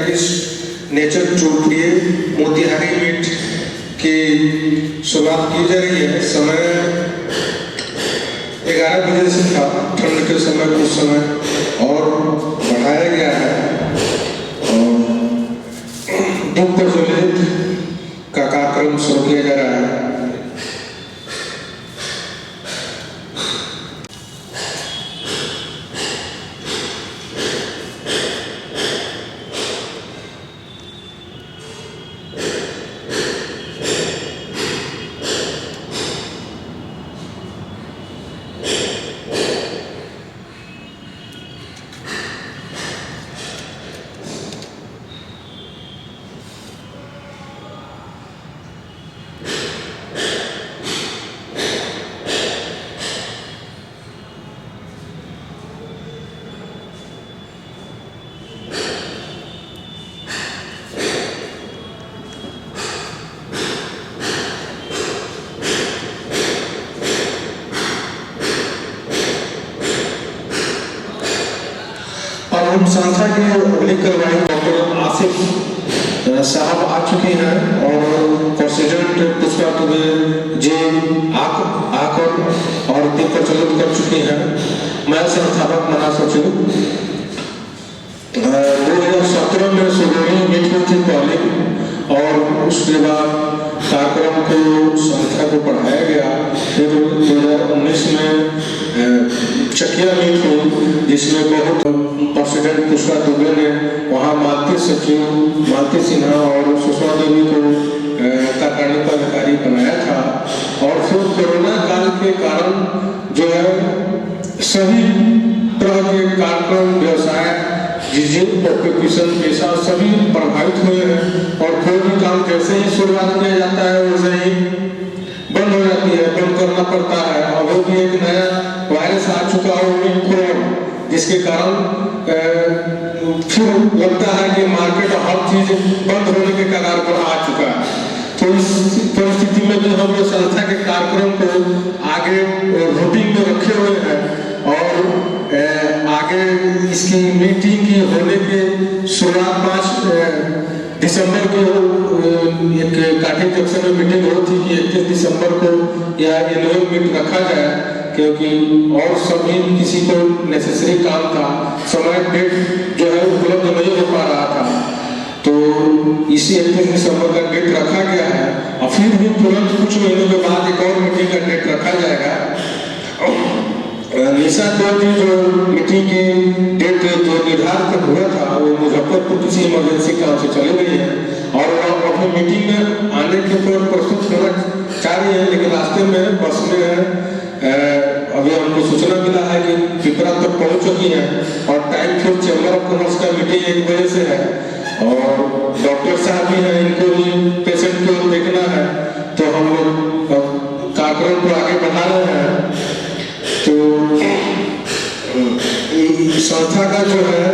इस नेचर चूक लिए मोतिहारी मीट की शुरुआत की जा रही है। समय 11 बजे से था, ठंड के समय कुछ समय और बढ़ाया गया है और दीप प्रज्वलित का कार्यक्रम शुरू किया जा रहा है। हम संस्था की अगली कार्रवाई डॉक्टर आसिफ साहब आ चुके हैं और प्रेसिडेंट पुष्पा दुबे जी आकर और दीप प्रज्वलित कर चुके हैं। मैं संस्थापक महासचिव 2017 में सुगमी मीट हुई थी पहले और उसके बाद कार्यक्रम को संख्या को बढ़ाया गया। फिर 2019 में चकिया मीट हुई जिसमें बहुत प्रेसिडेंट पुष्पा दुबे ने वहाँ मालती सचिव मालती सिन्हा और सुषमा देवी को कार्यकारिणी पदाधिकारी बनाया था। और फिर कोरोना काल के कारण जो है सभी तरह के कार्यक्रम व्यवसाय ऑक्यूपेशन पेशा सभी प्रभावित हुए हैं और कोई भी काम जैसे ही शुरुआत किया जाता है वैसे ही बंद हो जाती है, बंद करना पड़ता है। और वो भी एक नया वायरस आ चुका है ओमिक्रॉन, जिसके कारण फिर लगता है कि मार्केट हर चीज बंद होने के कगार पर आ चुका है। तो इस परिस्थिति में भी हम लोग संस्था के कार्यक्रम को आगे रूटीन में रखे हुए हैं और आगे इसकी मीटिंग की होने के शुरुआत 5 दिसंबर को एक काठी जंक्शन में मीटिंग हो थी कि 31 दिसंबर को यह एनुअल मीट रखा जाए, क्योंकि और सभी किसी को नेसेसरी काम था, समय डेट जो है उपलब्ध नहीं हो पा रहा था। तो इसी 31 दिसंबर का डेट रखा गया है और फिर भी तुरंत कुछ महीनों के बाद एक और मीटिंग का डेट रखा जाएगा। निशा देवी जो मीटिंग की डेट जो निर्धारित हुआ था वो मुजफ्फरपुर किसी इमरजेंसी काम से चले गई है और वो अपनी मीटिंग में आने के पर प्रस्तुत होना चाह रही है, लेकिन रास्ते में बस में अभी हमको सूचना मिला है कि पिपरा तक पहुंच चुकी है और टाइम फिर चैम्बर ऑफ कॉमर्स का मीटिंग 1 बजे से है और डॉक्टर साहब भी हैं, इनको भी पेशेंट को देखना है। तो हम लोग कार्यक्रम को आगे बढ़ा रहे हैं। तो संस्था का जो है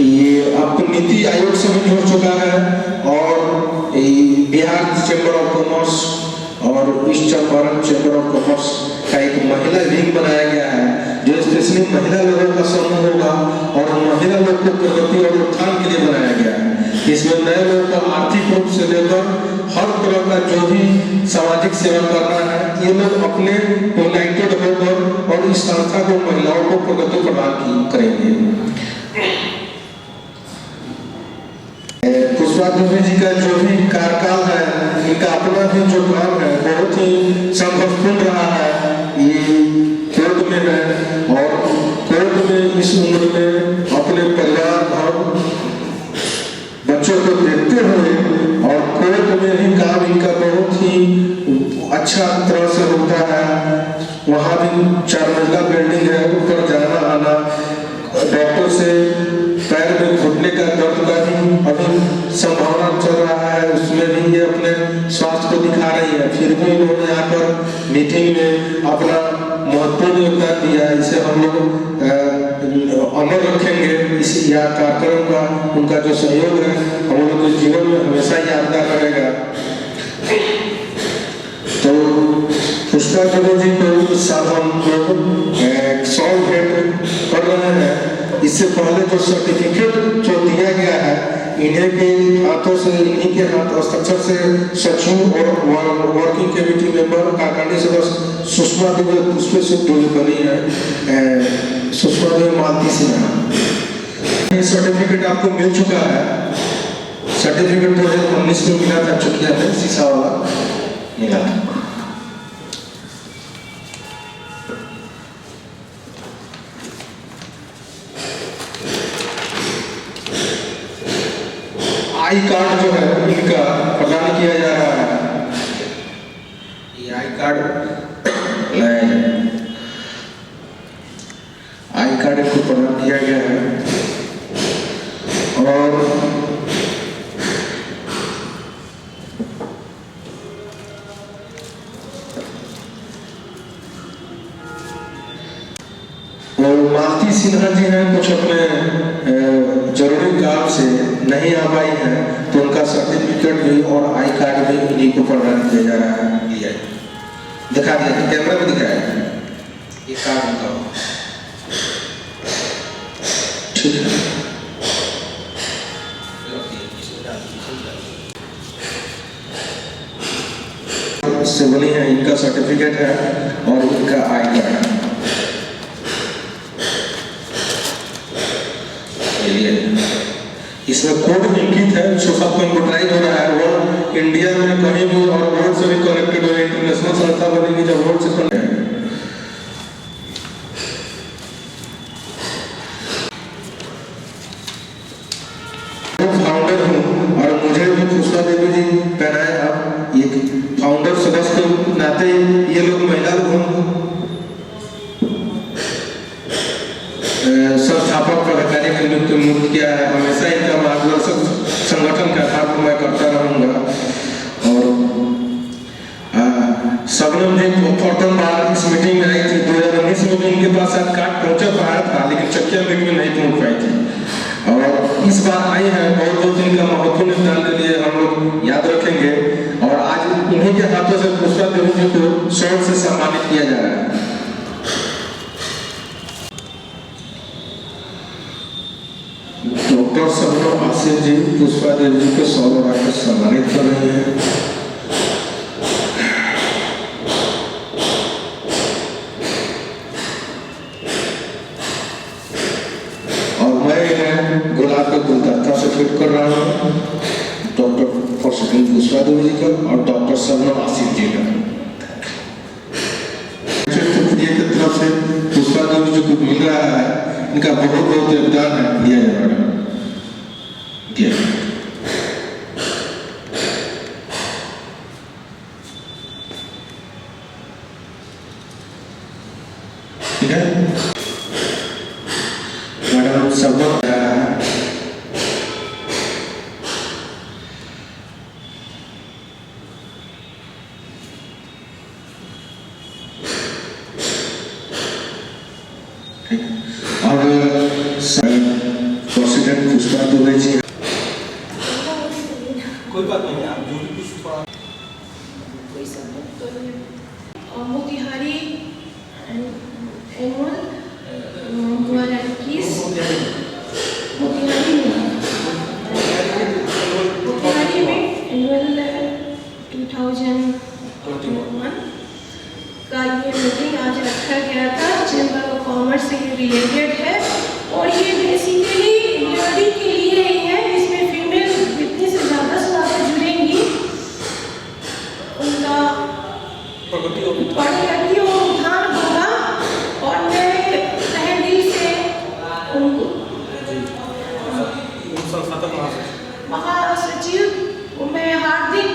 ये अब नीति आयोग से भी जुड़ चुका है और बिहार चैम्बर ऑफ कॉमर्स और east Champaran chamber of commerce का एक महिला विंग बनाया गया है जो स्पेशली महिला लोगों का समूह होगा और महिला लोग को प्रगति और उत्थान के लिए बनाया गया है। इसमें नए लोगों को आर्थिक रूप से लेकर हर तरह का जो भी सामाजिक सेवा करना है ये लोग अपने यूनाइटेड होकर और इस संस्था को महिलाओं को प्रगति प्रदान करेंगे। पुष्पा दुबे जी का जो भी कार्यकाल है, इनका अपना भी जो काम है बहुत ही संघर्षपूर्ण रहा है। ये कोर्ट में है और कोर्ट में इस उम्र में अपने परिवार और बच्चों को देखते हुए और कोर्ट में भी काम इनका बहुत ही अच्छा तरह से होता है। वहाँ भी 4 मंजिला बिल्डिंग है, ऊपर जाना आना, डॉक्टर से पैर में घुटने का दर्द का भी अभी संभावना चल रहा है, उसमें भी ये अपने स्वास्थ्य को दिखा रही है। फिर भी इन्होंने यहाँ पर मीटिंग में अपना महत्वपूर्ण योगदान दिया है। इसे हम लोग अमर रखेंगे इस कार्यक्रम का, उनका जो सहयोग है हम लोग के जीवन में हमेशा यादगार रहेगा। तो पुष्पा दुबे जी को साथ हम लोग सॉन्ग भेंट कर रहे हैं। इससे पहले जो सर्टिफिकेट जो दिया गया इन्हीं के हाथों से, इन्हीं के हाथ हस्ताक्षर से सचिव और वर्किंग कमेटी मेंबर काकानी सदस्य सुषमा देवी पुष्पे से बनी है, सुषमा देवी मालती सिन्हा। सर्टिफिकेट आपको मिल चुका है। सर्टिफिकेट 2019 में मिला था, चुकिया में शीशा वाला मिला था। आई कार्ड जो है इनका प्रदान किया जा रहा है। ये आई कार्ड लाया जाए, आई कार्ड को प्रदान किया गया है। और मालती सिन्हा जी हैं, कुछ अपने जरूरी काम से नहीं आ पाई है, तो उनका सर्टिफिकेट भी और आई कार्ड भी इन्हीं को प्रदान किया जा रहा है। दिखा दिया, कैमरा में दिखाया ये कार्ड उनका। ठीक है, से बनी है, इनका सर्टिफिकेट है और इनका आई कार्ड है। इसमें कोड अंकित है, जो सब कंप्यूटराइज हो रहा है। वो इंडिया में कहीं भी और वर्ल्ड से भी कनेक्टेड है, इंटरनेशनल संस्था बनेगी जब वर्ल्ड से कनेक्टेड। फाउंडर हूँ और मुझे भी पुष्पा देवी जी पहनाए। अब ये फाउंडर सदस्य के नाते ये लोग महिला लोग संस्थापक पदाधिकारी के नियुक्त किया है। हमेशा इनका मार्गदर्शक संगठन का काम मैं करता रहूंगा। और सबनम जी प्रथम बार इस मीटिंग में आई थी 2019 में, इनके पास आज कार्ड पहुंचा पाया था, लेकिन चकिया मीटिंग में नहीं पहुंच पाई थी। और इस बार आई है, बहुत इनका महत्वपूर्ण योगदान के लिए हम लोग याद रखेंगे। और आज उन्हीं के हाथों से पुष्पा देवी जी को स्वर्ण से सम्मानित किया जा रहा है। डॉक्टर सबनम आसिफ जी पुष्पा देवी जी को सौरभ राय से सम्मानित कर रहे हैं। और मैं इन्हें गुलाब के गुलदस्ता से फिट कर रहा हूँ, डॉक्टर पुष्पा देवी जी का और डॉक्टर सबनम आसिफ जी का। की तरफ से पुष्पा देवी जी को मिल रहा है, इनका बहुत बहुत योगदान है, दिया जा रहा है। ठीक है मैडम, सब प्रेसिडेंट पुष्पा देवी जी। कोई बात नहीं, आप जो भी पुष्पा कोई सबक तो मोतिहारी एनुअल 2021 मोतिहारी में एनुअल 2021 का ये मीटिंग आज रखा गया था। चैम्बर ऑफ कॉमर्स से ये रिलेटेड है और ये बेसिकली लेडी के लिए ही है। इसमें फीमेल जितनी से ज़्यादा जुड़ेंगी उनका प्रगति और उत्थान होगा। और मैं तहे दिल से उनको महासचिव को मैं हार्दिक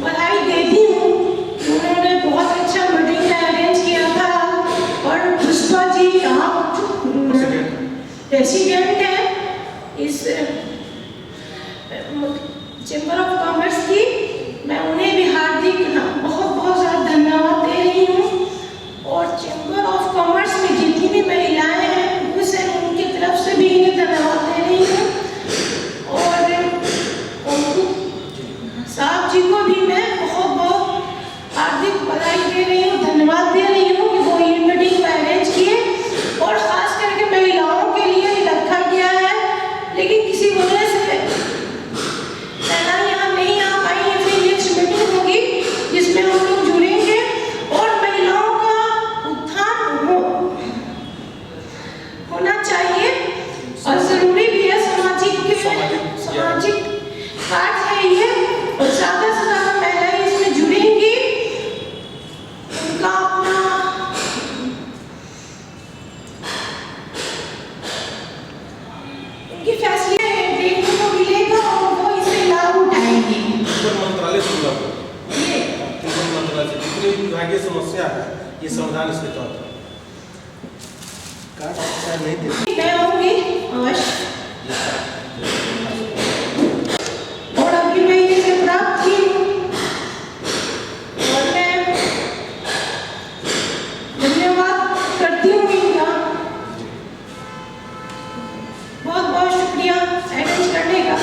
बधाई देती हूँ। उन्होंने बहुत अच्छा मीटिंग अरेंज किया था। और पुष्पा जी आप प्रेसिडेंट हैं इस चैम्बर ऑफ कॉमर्स की, मैं उन्हें भी हार्दिक बहुत बहुत ज़्यादा धन्यवाद दे रही हूँ। और चैम्बर ऑफ कॉमर्स में जितनी भी महिलाएं हैं उसे उनकी तरफ से भी इन्हें धन्यवाद दे रही हूँ। और उनको साहब जी को भी मैं बहुत बहुत हार्दिक बधाई दे रही हूँ, धन्यवाद दे रही हूँ कि वो ये मीटिंग अरेंज किए और ख़ास करके महिलाओं के लिए रखा गया है। लेकिन किसी वजह से ये समाधान इसके तौर पर कार्ड शायद नहीं थे। मैं आऊँगी अवश्य, और अगले महीने से प्राप्त की हूँ, और मैं धन्यवाद करती हूँ इनका। बहुत बहुत शुक्रिया अरेंज करने का।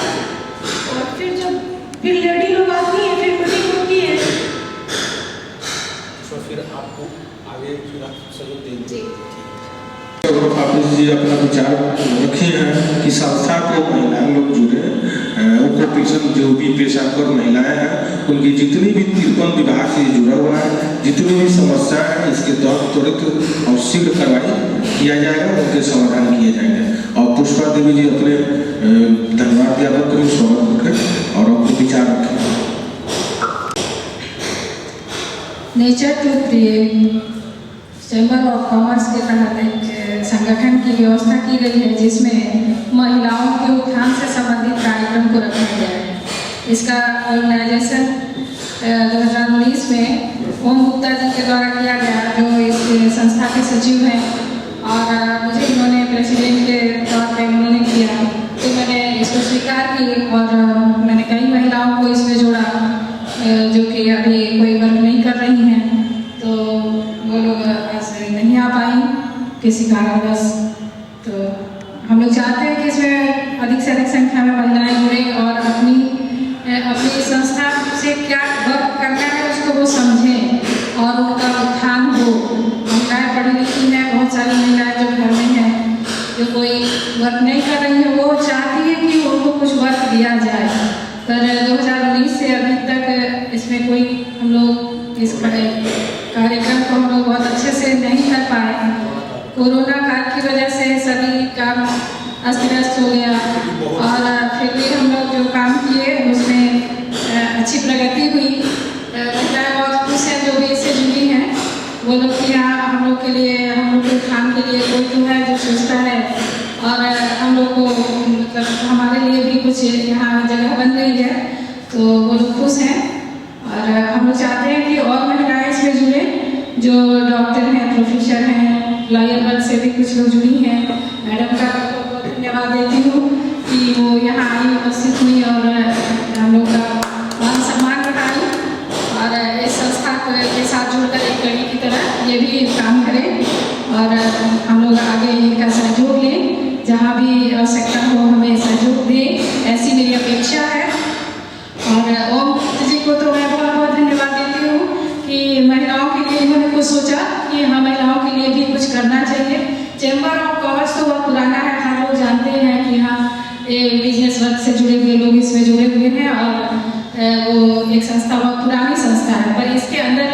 और फिर जब फिर लेडी लोग आती हैं, फिर मीटिंग होती है, तो फिर आपको आगे फिर आप सहयोग देंगे। जी हाफिज जी अपना विचार रखे हैं कि संस्था को महिलाएं लोग जुड़े, ऑक्यूपेशन जो भी पेशावर महिलाएं हैं उनकी जितनी भी 53 विभाग से जुड़ा हुआ है, जितनी भी समस्याएं हैं इसके तहत त्वरित और शीघ्र कार्रवाई किया जाएगा, उनके समाधान किए जाएंगे। और पुष्पा देवी जी अपने धन्यवाद ज्ञापन करें, स्वागत रखें और अपने विचार रखें। Nature to create chamber of commerce के तहत एक संगठन की व्यवस्था की गई है, जिसमें महिलाओं के उत्थान से संबंधित कार्यक्रम को रखा गया है। इसका ऑर्गेनाइजेशन 2019 में ओम गुप्ता जी के द्वारा किया गया, जो इस संस्था के सचिव हैं, और मुझे इन्होंने प्रेसिडेंट के तौर पर उन्होंने किया, तो मैंने इसको स्वीकार की और मैंने कई महिलाओं को इसमें जोड़ा जो कि अभी कोई वर्क नहीं कर रही हैं, तो वो लोग ऐसे नहीं आ पाई किसी कारणवश। तो हम लोग चाहते हैं कि इसमें अधिक से अधिक संख्या में महिलाएं जुड़ें और अपनी संस्था से क्या वर्क करना है उसको वो समझें और उनका उत्थान हो। महिलाएं पढ़ी लिखी हैं, बहुत सारी महिलाएं जो घर में हैं, जो कोई वर्क नहीं कर रही है, वो चाहती है कि उनको कुछ वर्क दिया जाए। पर 2019 से अभी तक इसमें कोई हम लोग इस कार्यक्रम को हम लोग बहुत अच्छे से नहीं कर पाए। कोरोना काल की वजह से सभी काम अस्त व्यस्त हो गया, और फिर भी हम लोग जो काम किए उसमें अच्छी प्रगति हुई। महिलाएं बहुत खुश हैं जो भी इससे जुड़ी हैं, वो लोग कि हाँ हम लोग के लिए, हम लोग के काम के लिए कोई तो है जो सोचता है, और हम लोग को मतलब हमारे लिए भी कुछ यहाँ जगह बन रही है, तो वो लोग खुश हैं। और हम लोग चाहते हैं कि और महिलाएं इसमें जुड़े, जो डॉक्टर हैं, प्रोफेसर हैं, लॉयर वर्ग से भी कुछ लोग जुड़ी हैं। मैडम का बहुत बहुत धन्यवाद देती हूँ कि वो यहाँ आई, उपस्थित हुई और हम लोग का मान सम्मान बढ़ाई, और इस संस्था के साथ जुड़कर एक कड़ी की तरह ये भी काम करें, और हम लोग आगे इनका सहयोग लें, जहाँ भी आवश्यकता हो हमें सहयोग दें, ऐसी मेरी अपेक्षा है। और ओम जी को तो मैं बहुत बहुत धन्यवाद देती हूँ कि महिलाओं के लिए इन्होंने कुछ सोचा कि हाँ महिलाओं के लिए भी कुछ करना चाहिए। चैम्बर ऑफ कॉमर्स तो बहुत पुराना है, हर लोग जानते हैं कि हाँ ये बिजनेस वर्क से जुड़े हुए लोग इसमें जुड़े हुए हैं, और वो एक संस्था बहुत पुरानी संस्था है, पर इसके अंदर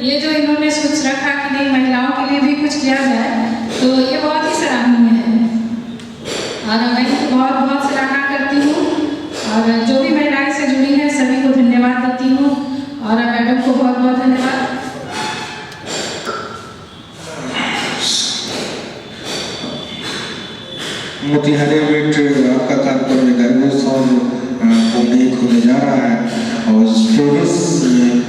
ये जो इन्होंने सोच रखा कि नहीं महिलाओं के लिए भी कुछ किया जाए, तो ये बहुत ही सराहनीय है, और मैं इनकी बहुत बहुत सराहना करती हूँ। और जो भी महिलाएं से जुड़ी हैं सभी को धन्यवाद देती हूँ, और मैडम को बहुत बहुत धन्यवाद। मोतिहारी में आपका कार्यक्रम गर्भोत्सव होने जा रहा है, और 24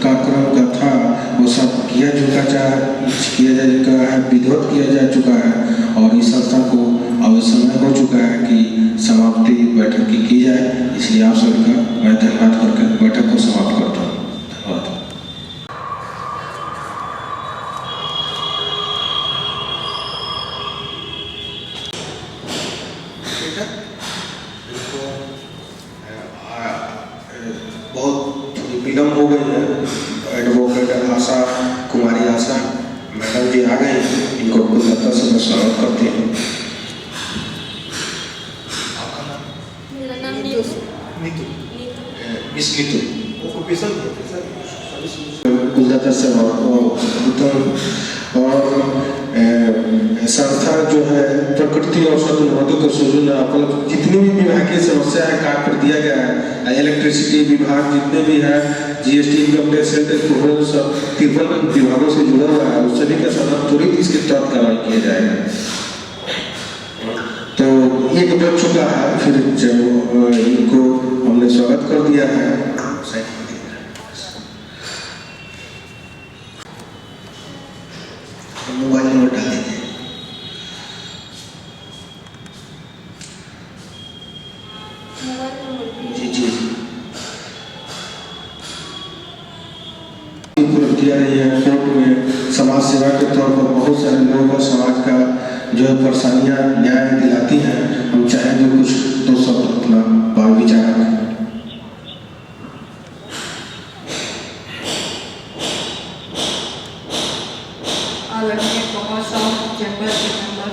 कार्यक्रम का था वो सब किया जा चुका है, विधिवत किया जा चुका है, और इस संस्था को अब समय हो चुका है कि समाप्ति बैठक की जाए। इसलिए आप सभी का मैं धन्यवाद करके बैठक को समाप्त करता हूँ। धन्यवाद। बहुत विलम्ब हो गई है। एडवोकेट आशा कुमारी आशा मैडम जी आ गए, इनको कृतज्ञता से मैं स्वागत करती हूँ। आपका नाम? मेरा नाम नीतू। मिस नीतू। ऑक्यूपेशन कुलदाता से और संस्था जो है प्रकृति और सदुर्बोधों को उपलब्ध जितनी भी विभागीय समस्या है कार्ड पर दिया गया है, इलेक्ट्रिसिटी विभाग जितने भी है, जीएसटी, इनकम टैक्स, सब 53 विभागों से जुड़ा हुआ है, उस सभी का समाधान त्वरित इसके तहत कार्रवाई किया जाएगा। तो एक बच चुका है, फिर जब इनको हमने स्वागत कर दिया है। किया रही है। कोर्ट में समाज सेवा के तौर पर बहुत सारे लोग और समाज का जो है परेशानियाँ न्याय दिलाती हैं। हम चाहेंगे कुछ दो शब्द अपना भाव विचार रखें। आदरणीय कॉमर्स चैम्बर के मेंबर,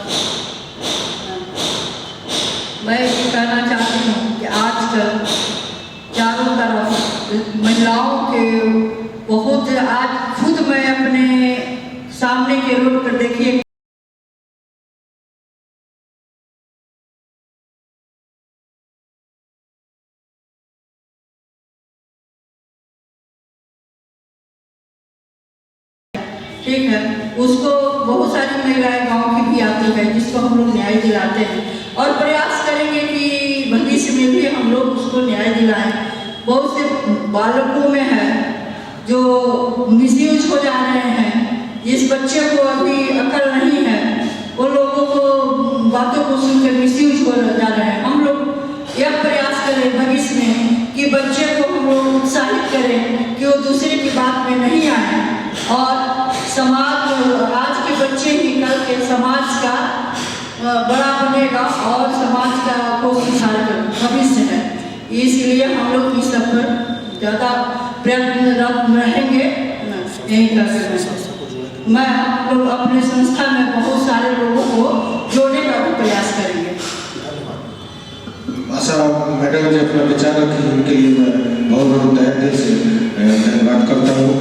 मैं ये कहना चाहती हूँ कि आजकल चारों तरफ महिलाओं के बहुत, आज खुद मैं अपने सामने के रोड पर देखिए ठीक है, उसको बहुत सारी महिलाएं गांव की भी आती है जिसको हम लोग न्याय दिलाते हैं और प्रयास करेंगे कि भविष्य में भी हम लोग उसको न्याय दिलाएं। बहुत से बालकों में है जो मिसयूज हो जा रहे हैं, जिस बच्चे को अभी अकल नहीं है उन लोगों को बातों को सुनकर मिसयूज हो जा रहे हैं। हम लोग यह प्रयास करें भविष्य में कि बच्चे को हम लोग उत्साहित करें कि वो दूसरे की बात में नहीं आए और समाज, आज के बच्चे ही कल के समाज का बड़ा बनेगा और समाज का को सुधार कर भविष्य है। इसलिए हम लोग इस सब पर ज़्यादा प्रयत्नरत रहेंगे। यही कर मैं आप लोग अपने संस्था में बहुत सारे लोगों को जोड़ने का भी प्रयास करेंगे। आशा मैडम ने अपना विचार रखी, उनके लिए मैं बहुत बहुत तहे दिल से धन्यवाद करता हूँ।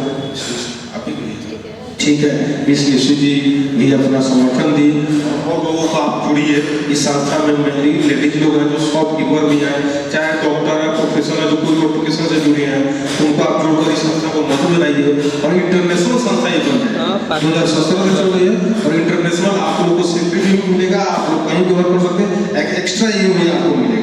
ठीक है, मिस यशु जी भी अपना समर्थन दी और लोगों को आप जुड़िए इस संस्था में। मेरी लेडीज लोग हैं जो शॉपकीपर भी हैं, चाहे डॉक्टर है, प्रोफेसर है, जो कोई प्रोफेशन से जुड़े हैं, उनको आप जोड़कर इस संस्था को मदद बनाइए और इंटरनेशनल संस्था ये बन जाए। 2017 से चल रही है और इंटरनेशनल आप लोगों को सर्टिफिकेट मिलेगा, आप लोग कहीं भी वर्क कर सकते हैं, एक एक्स्ट्रा ये आपको मिलेगा।